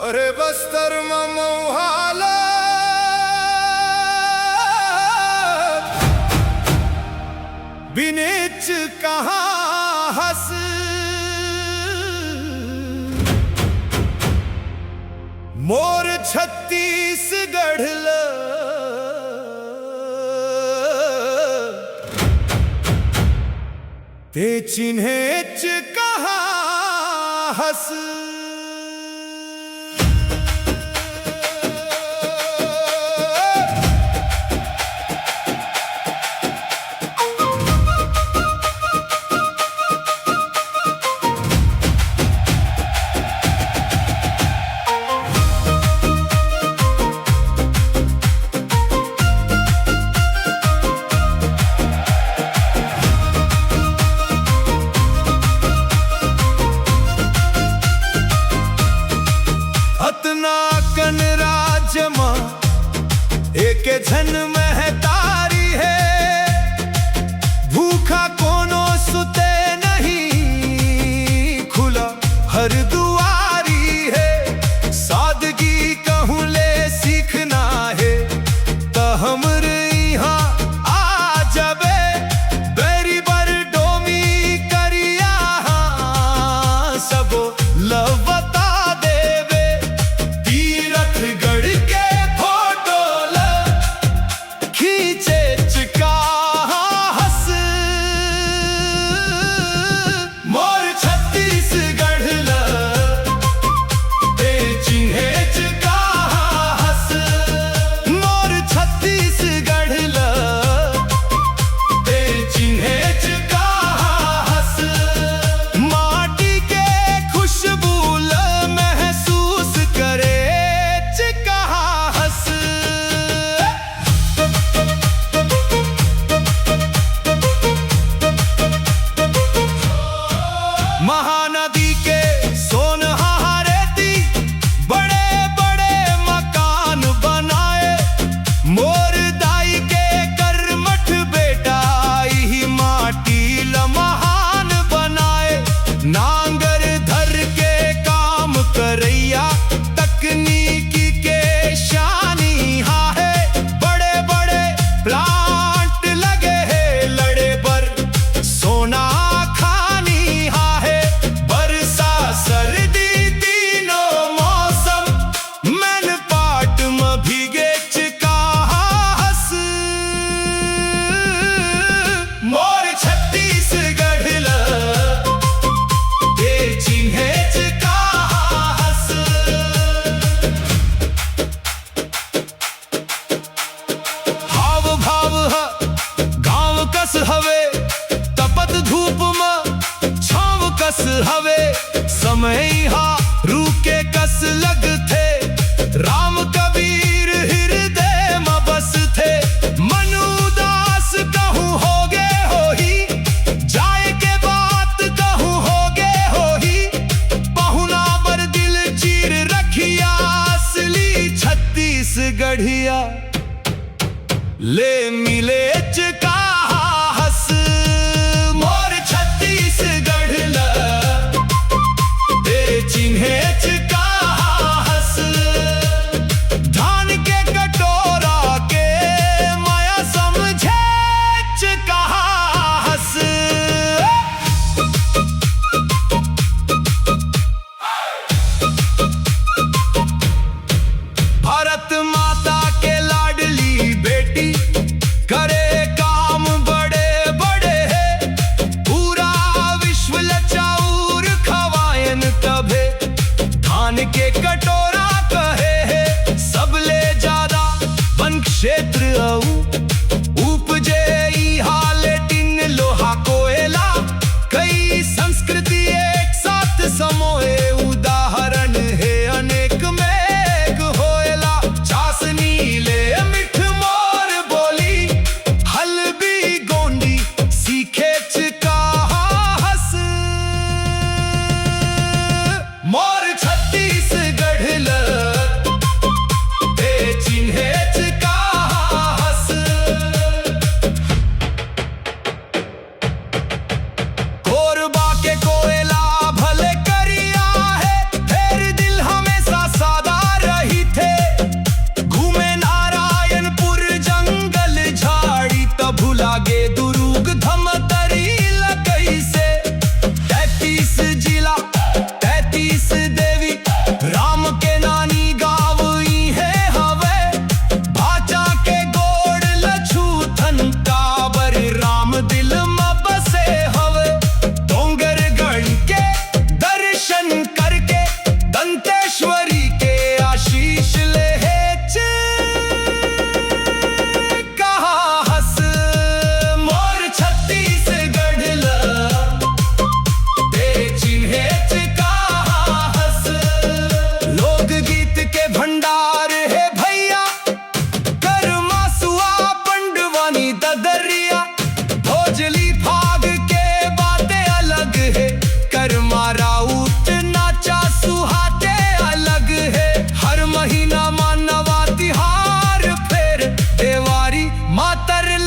अरे बस्तर मऊहाला बिनेच कहाँ हस मोर छत्तीसगढ़ ते चिन्हेच कहाँ हस एके झन महतारी है भूखा कोनो सुते नहीं खुला हर दुआरी है सादगी कहूँ ले सीखना है त हमर यहाँ आ जबे बेरी बर डोमी करिया सबो लवता देवे तीरथ गढ़ के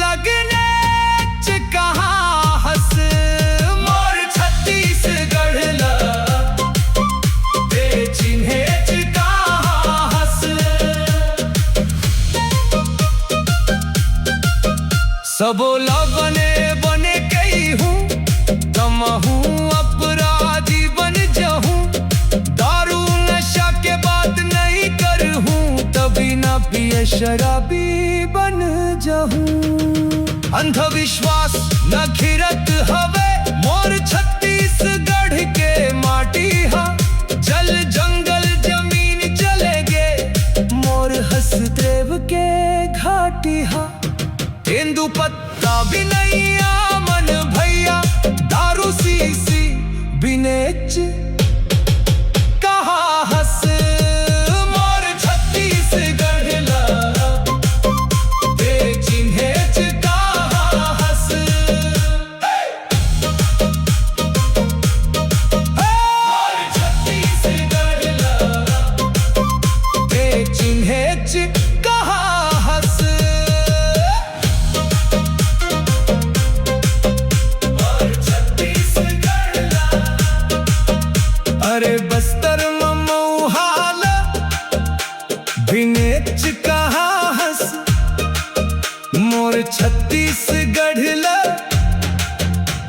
लगने च कहाँ हंस मोर छत्तीसगढ़ ला ते चिन्हे च कहाँ हंस। सबो ला बने बने कई हूँ तमहूँ अपराधी बन जाऊं। दारू नशा के बात नहीं करूं तभी ना पिए शराबी बन जाऊं। अंधविश्वास न घिरत हवे मोर छत्तीसगढ़ के माटी हा। जल जंगल जमीन चलेगे मोर हसदेव के घाटी हा। तेंदु पत्ता भी नहीं आमन भैया दारू सीसी बिनेच कहाँ हंस मोर छत्तीसगढ़ ला ते चिन्हे च कहाँ हंस। मोर छत्तीसगढ़ ला ते चिन्हे च कहाँ हंस। अरे बस्तर मऊहाल बिनेच कहाँ हंस मोर छत्तीसगढ़ ला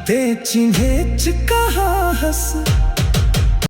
ते चिन्हे च कहाँ हंस।